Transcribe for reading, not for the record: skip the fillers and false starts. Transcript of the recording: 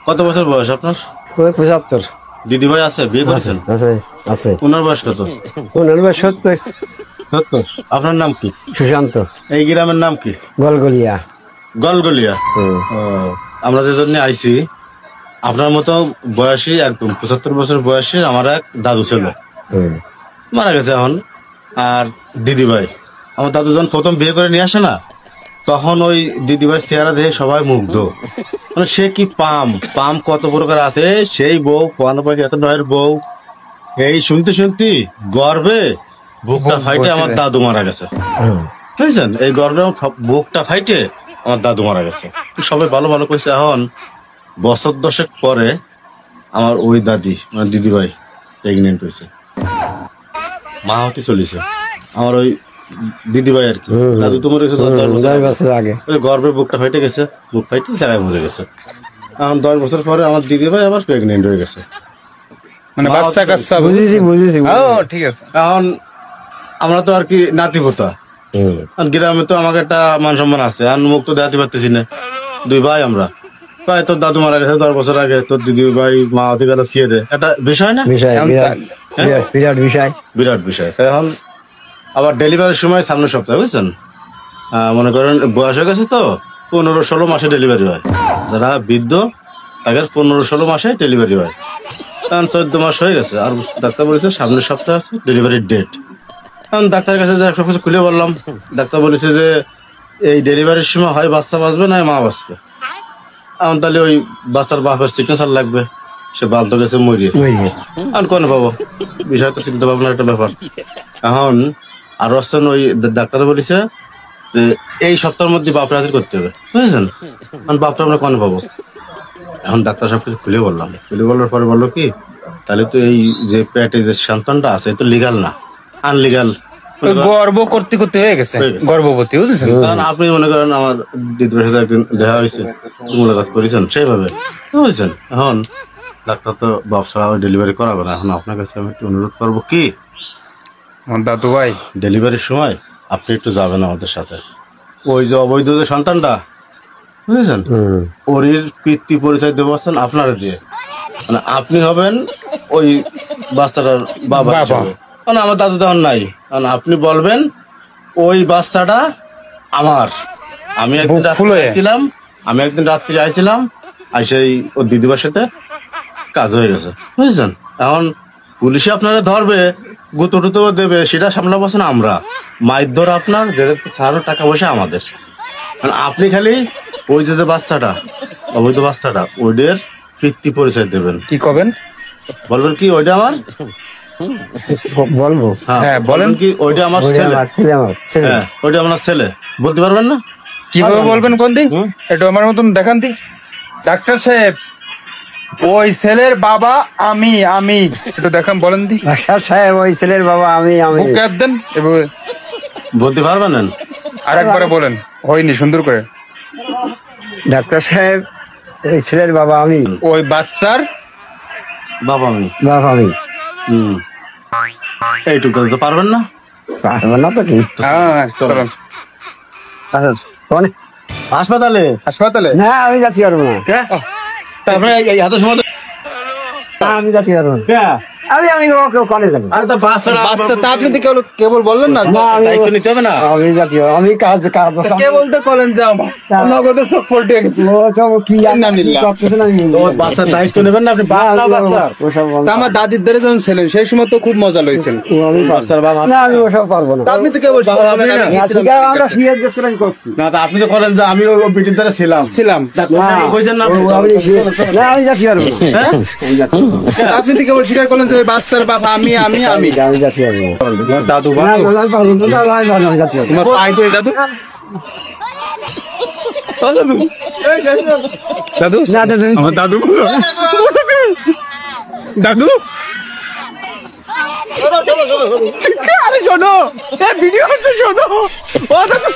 কত বছর বয়স আপনার? 75। দিদি ভাই আছে, বিয়ে করেছেন? আছে। ওনার বয়স কত? ওনার বয়স 70। আপনার নাম কি? সুশান্ত। এই গ্রামের নাম কি? গলগলিয়া। গলগলিয়া। আমরা যে জন্য আইছি, আপনার মতো বয়সী একদম 75 বছর বয়সী আমার এক দাদু ছিল, মারা গেছে এখন। আর দিদি ভাই, আমার দাদু যখন প্রথম বিয়ে করে নিয়ে আসে না, তখন ওই দিদি ভাই চেহারা দেখে সবাই মুগ্ধ। মানে সে কি পাম পাম কত প্রকার আছে, সেই বউ পানো পাখি এত নয়ের বউ। এই শুনতে শুনতে গর্বে বুকটা ফাইটে আমার দাদু মারা গেছে, বুঝছেন? এই গর্বে বুকটা ফাইটে আমার দাদু মারা গেছে। সবাই ভালো ভালো কইছে। এখন বছর 10 পরে আমার ওই দাদি মানে দিদি ভাই প্রেগনেন্ট হয়েছে, মা হতে চলেছে। আমার ওই দিদি ভাই আর কি, দাদু তোমার আগে গর্বের বুকটা ফাইটে গেছে, বুক ফাইটে জায়গায় মরে গেছে। এখন 10 বছর পরে আমার দিদি ভাই আবার প্রেগনেন্ট হয়ে গেছে, মানে বাচ্চা কাচ্চা। বুঝেছি। ঠিক আছে। এখন আমরা তো আর কি নাতি পোতা, গ্রামে তো আমাকে একটা মান সম্মান আছে, আর মুখ তো দেখাতে পারতেছি না। 2 ভাই আমরা। ভাই তোর দাদু মারা গেছে 10 বছর আগে, তোর দিদি ভাই মা হতে গেল ছিয়ে দে, একটা বিষয় না? বিরাট বিষয়। এখন আবার ডেলিভারির সময় সামনের সপ্তাহে, বুঝছেন? মনে করেন বয়স হয়ে গেছে তো, 15-16 মাসে ডেলিভারি হয়। যারা বৃদ্ধ তাদের 15-16 মাসে ডেলিভারি হয়। কারণ 14 মাস হয়ে গেছে, আর ডাক্তার বলেছে সামনের সপ্তাহে আছে ডেলিভারির ডেট। কারণ ডাক্তারের কাছে সবকিছু খুলে বললাম, ডাক্তার বলেছে যে এই ডেলিভারির সময় হয় বাচ্চা বাঁচবে না মা বাঁচবে। এখন তাহলে ওই বাচ্চার বাপের সিগনেচার লাগবে, সে বাধ্য গেছে মরিয়ে। আর কোন পাবো, বিষয় তো চিন্তা ভাবনার একটা ব্যাপার। এখন আর আসছেন ওই ডাক্তার বলেছে যে এই সপ্তাহের মধ্যে বাপরে হাজির করতে হবে, বুঝেছেন? এখন বাপটা আমরা কোন পাবো? এখন ডাক্তার সবকিছু খুলে বললাম, খুলে বলার পরে বললো কি, তাহলে তো এই যে পেটে যে সন্তানটা আছে তো লিগাল না, আনলিগাল। গর্ব করতে করতে হয়ে গেছে গর্ভবতী, বুঝেছেন? কারণ আপনি মনে করেন আমার দিদির সাথে একদিন দেখা হয়েছে, মুলাকাত করেছেন সেইভাবে, বুঝছেন? এখন ডাক্তার তো বাপ ছাড়া ডেলিভারি করাবে না। এখন আপনার কাছে আমি একটু অনুরোধ করবো কি, দাদু ভাই ডেলিভারির সময় আপনি একটু যাবেন আমাদের সাথে। ওই যে অবৈধ যে সন্তানটা, বুঝেছেন, ওর পিতৃ পরিচয় দেবো পারছেন আপনারা দিয়ে, মানে আপনি হবেন ওই বাচ্চাটার বাবা হিসেবে। মানে আমার দাদু তখন নাই, কারণ আপনি বলবেন ওই বাচ্চাটা আমার। আমি একদিন রাত্রি আইছিলাম, আইসেই ওর দিদিবার সাথে কাজ হয়ে গেছে, বুঝছেন? এখন পুলিশে আপনারা ধরবে, গুতো টুতো দেবে, সেটা সামলাবো না আমরা। মাইর ধর আপনার ছাড়ানোর টাকা পয়সা আমাদের। আপনি খালি ওই যে বাচ্চাটা, অবৈধ বাচ্চাটা, ওইদের পিতৃ পরিচয় দেবেন। কি করবেন? বলবেন কি ওইটা আমার, বলবো? হ্যাঁ বলেন। কি ওইটা আমার ছেলে? হ্যাঁ ওইটা আমার ছেলে, বলতে পারবেন না? কিভাবে বলবেন কোন দিন? একটু আমার মতন দেখান দি। ডাক্তার সাহেব, ওই ছেলের বাবা আমি একটু দেখান, বলেন দি। ডাক্তার সাহেব, ওই ছেলের বাবা আমি বুকে হাত দেন, এভাবে বলতে পারবেন না? আরেকবারে বলেন, হয়নি সুন্দর করে। ডাক্তার সাহেব, ওই ছেলের বাবা আমি, ওই বাচ্চার বাবা আমি। এইটুকু তো পারবেন না? পারবেন না তো কি? হাসপাতালে না, আমি যাচ্ছি পারবো না। তারপরে এত সময় আমি যাচ্ছি পারবো না। আমি কলেজ যাবো। আপনি তো কেবল বললেন না, দায়িত্ব নিতে হবে না? আমি যাচ্ছি, আমি কাজ কেবল তো কলেন যাও নগদে চোখ পল্টে গেছে। বাচ্চার দায়িত্ব নেবেন না আপনি? আমার দাদির ধরে যখন ছিলেন সেই সময় তো খুব মজা লইছেন। আমি ওসব পারবো না। আপনি তো কেবল না, আপনি তো করেন যে আমি ওই বিটির দ্বারা ছিলাম। আমি যাচ্ছি পারবো না। আপনি তো কেবল স্বীকার করলেন যে ওই বাচ্চার বাবা আমি যাচ্ছি পারবো না। দাদু তোমার পাইতে দাদু দাদু আমার দাদু দাদু আরে শোনো, ভিডিও হচ্ছে, শোনো। ও দাদু